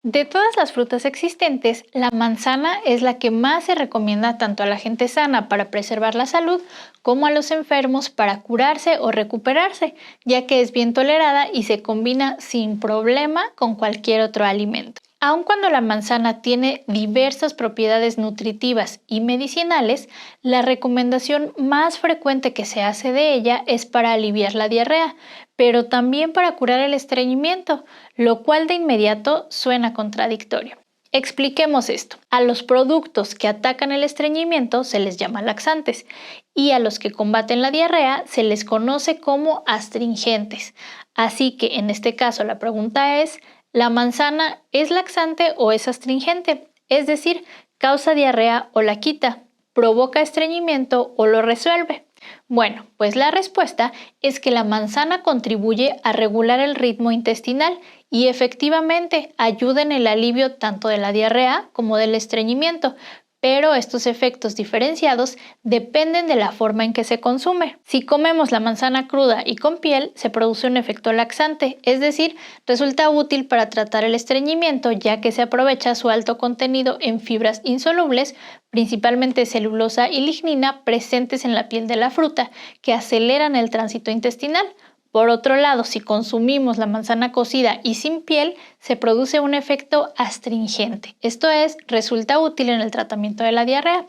De todas las frutas existentes, la manzana es la que más se recomienda tanto a la gente sana para preservar la salud como a los enfermos para curarse o recuperarse, ya que es bien tolerada y se combina sin problema con cualquier otro alimento. Aun cuando la manzana tiene diversas propiedades nutritivas y medicinales, la recomendación más frecuente que se hace de ella es para aliviar la diarrea, pero también para curar el estreñimiento, lo cual de inmediato suena contradictorio. Expliquemos esto. A los productos que atacan el estreñimiento se les llama laxantes y a los que combaten la diarrea se les conoce como astringentes. Así que en este caso la pregunta es, ¿la manzana es laxante o es astringente? Es decir, ¿causa diarrea o la quita? ¿Provoca estreñimiento o lo resuelve? Bueno, pues la respuesta es que la manzana contribuye a regular el ritmo intestinal y efectivamente ayuda en el alivio tanto de la diarrea como del estreñimiento, pero estos efectos diferenciados dependen de la forma en que se consume. Si comemos la manzana cruda y con piel, se produce un efecto laxante, es decir, resulta útil para tratar el estreñimiento ya que se aprovecha su alto contenido en fibras insolubles, principalmente celulosa y lignina presentes en la piel de la fruta, que aceleran el tránsito intestinal. Por otro lado, si consumimos la manzana cocida y sin piel, se produce un efecto astringente. Esto es, resulta útil en el tratamiento de la diarrea.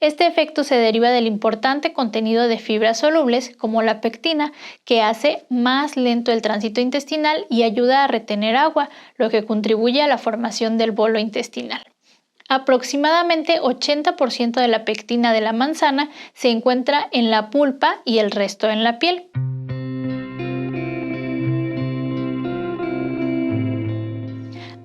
Este efecto se deriva del importante contenido de fibras solubles, como la pectina, que hace más lento el tránsito intestinal y ayuda a retener agua, lo que contribuye a la formación del bolo intestinal. Aproximadamente 80% de la pectina de la manzana se encuentra en la pulpa y el resto en la piel.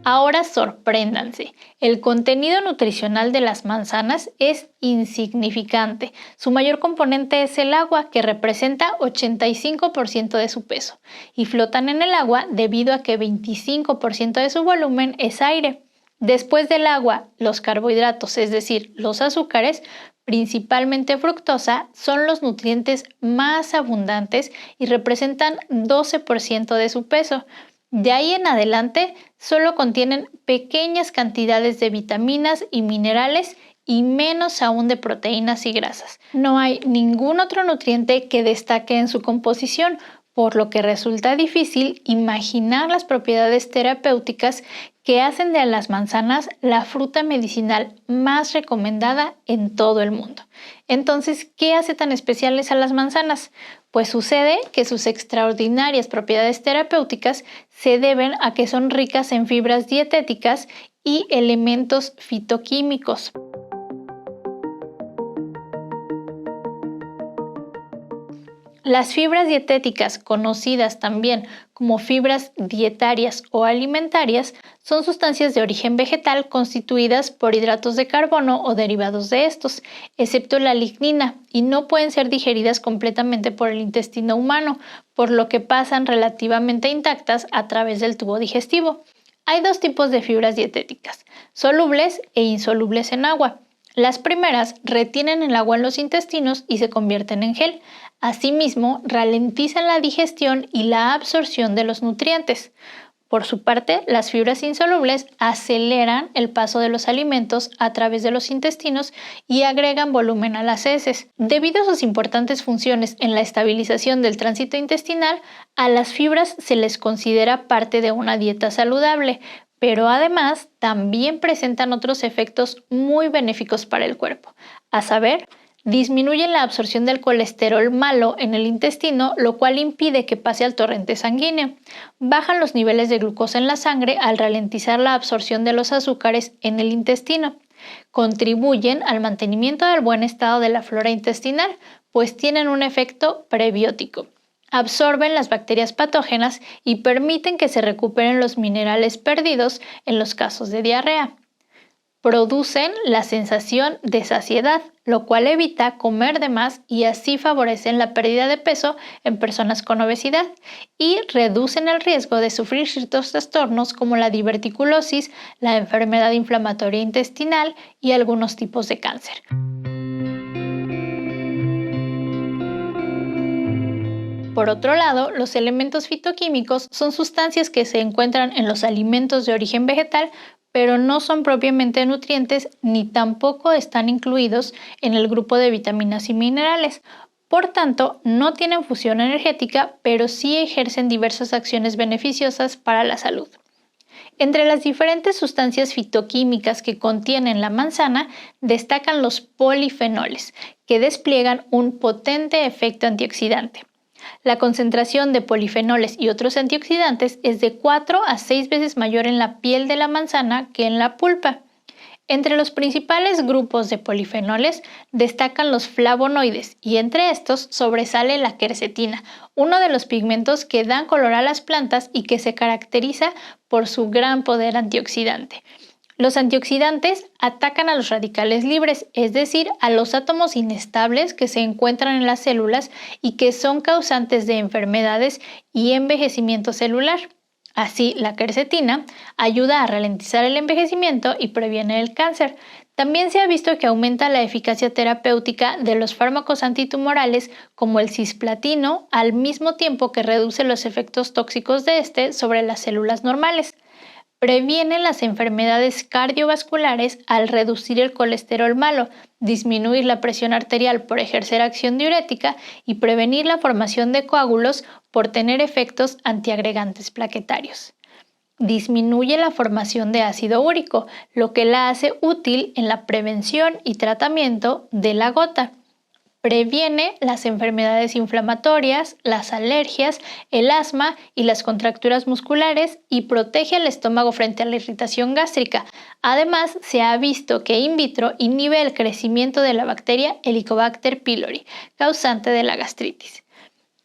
Ahora sorpréndanse, el contenido nutricional de las manzanas es insignificante. Su mayor componente es el agua, que representa 85% de su peso, y flotan en el agua debido a que 25% de su volumen es aire. Después del agua, los carbohidratos, es decir, los azúcares, principalmente fructosa, son los nutrientes más abundantes y representan 12% de su peso. De ahí en adelante, solo contienen pequeñas cantidades de vitaminas y minerales y menos aún de proteínas y grasas. No hay ningún otro nutriente que destaque en su composición, por lo que resulta difícil imaginar las propiedades terapéuticas que hacen de las manzanas la fruta medicinal más recomendada en todo el mundo. Entonces, ¿qué hace tan especiales a las manzanas? Pues sucede que sus extraordinarias propiedades terapéuticas se deben a que son ricas en fibras dietéticas y elementos fitoquímicos. Las fibras dietéticas, conocidas también como fibras dietarias o alimentarias, son sustancias de origen vegetal constituidas por hidratos de carbono o derivados de estos, excepto la lignina, y no pueden ser digeridas completamente por el intestino humano, por lo que pasan relativamente intactas a través del tubo digestivo. Hay dos tipos de fibras dietéticas, solubles e insolubles en agua. Las primeras retienen el agua en los intestinos y se convierten en gel. Asimismo, ralentizan la digestión y la absorción de los nutrientes. Por su parte, las fibras insolubles aceleran el paso de los alimentos a través de los intestinos y agregan volumen a las heces. Debido a sus importantes funciones en la estabilización del tránsito intestinal, a las fibras se les considera parte de una dieta saludable, pero además también presentan otros efectos muy benéficos para el cuerpo, a saber, disminuyen la absorción del colesterol malo en el intestino, lo cual impide que pase al torrente sanguíneo. Bajan los niveles de glucosa en la sangre al ralentizar la absorción de los azúcares en el intestino. Contribuyen al mantenimiento del buen estado de la flora intestinal, pues tienen un efecto prebiótico. Absorben las bacterias patógenas y permiten que se recuperen los minerales perdidos en los casos de diarrea. Producen la sensación de saciedad, lo cual evita comer de más y así favorecen la pérdida de peso en personas con obesidad y reducen el riesgo de sufrir ciertos trastornos como la diverticulosis, la enfermedad inflamatoria intestinal y algunos tipos de cáncer. Por otro lado, los elementos fitoquímicos son sustancias que se encuentran en los alimentos de origen vegetal, pero no son propiamente nutrientes ni tampoco están incluidos en el grupo de vitaminas y minerales. Por tanto, no tienen función energética, pero sí ejercen diversas acciones beneficiosas para la salud. Entre las diferentes sustancias fitoquímicas que contienen la manzana, destacan los polifenoles, que despliegan un potente efecto antioxidante. La concentración de polifenoles y otros antioxidantes es de 4 a 6 veces mayor en la piel de la manzana que en la pulpa. Entre los principales grupos de polifenoles destacan los flavonoides y entre estos sobresale la quercetina, uno de los pigmentos que dan color a las plantas y que se caracteriza por su gran poder antioxidante. Los antioxidantes atacan a los radicales libres, es decir, a los átomos inestables que se encuentran en las células y que son causantes de enfermedades y envejecimiento celular. Así, la quercetina ayuda a ralentizar el envejecimiento y previene el cáncer. También se ha visto que aumenta la eficacia terapéutica de los fármacos antitumorales como el cisplatino, al mismo tiempo que reduce los efectos tóxicos de este sobre las células normales. Previene las enfermedades cardiovasculares al reducir el colesterol malo, disminuir la presión arterial por ejercer acción diurética y prevenir la formación de coágulos por tener efectos antiagregantes plaquetarios. Disminuye la formación de ácido úrico, lo que la hace útil en la prevención y tratamiento de la gota. Previene las enfermedades inflamatorias, las alergias, el asma y las contracturas musculares y protege al estómago frente a la irritación gástrica. Además, se ha visto que in vitro inhibe el crecimiento de la bacteria Helicobacter pylori, causante de la gastritis.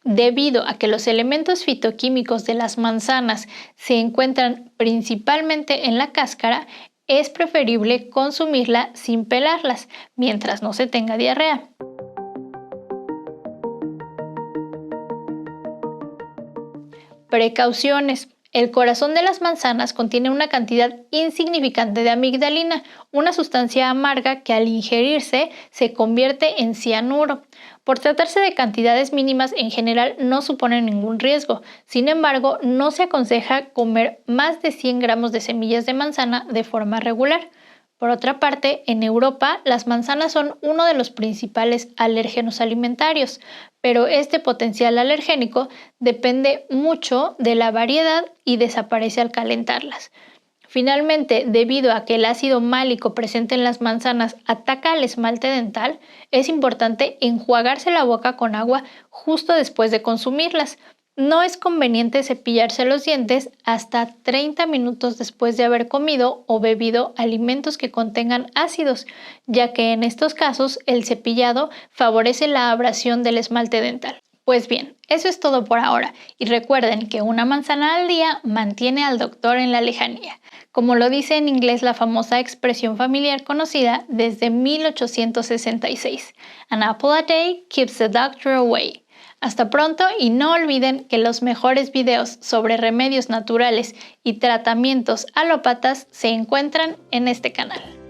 Debido a que los elementos fitoquímicos de las manzanas se encuentran principalmente en la cáscara, es preferible consumirla sin pelarlas, mientras no se tenga diarrea. Precauciones. El corazón de las manzanas contiene una cantidad insignificante de amigdalina, una sustancia amarga que al ingerirse se convierte en cianuro. Por tratarse de cantidades mínimas, en general no suponen ningún riesgo. Sin embargo, no se aconseja comer más de 100 gramos de semillas de manzana de forma regular. Por otra parte, en Europa, las manzanas son uno de los principales alérgenos alimentarios, pero este potencial alergénico depende mucho de la variedad y desaparece al calentarlas. Finalmente, debido a que el ácido málico presente en las manzanas ataca al esmalte dental, es importante enjuagarse la boca con agua justo después de consumirlas. No es conveniente cepillarse los dientes hasta 30 minutos después de haber comido o bebido alimentos que contengan ácidos, ya que en estos casos el cepillado favorece la abrasión del esmalte dental. Pues bien, eso es todo por ahora y recuerden que una manzana al día mantiene al doctor en la lejanía, como lo dice en inglés la famosa expresión familiar conocida desde 1866. An apple a day keeps the doctor away. Hasta pronto y no olviden que los mejores videos sobre remedios naturales y tratamientos alópatas se encuentran en este canal.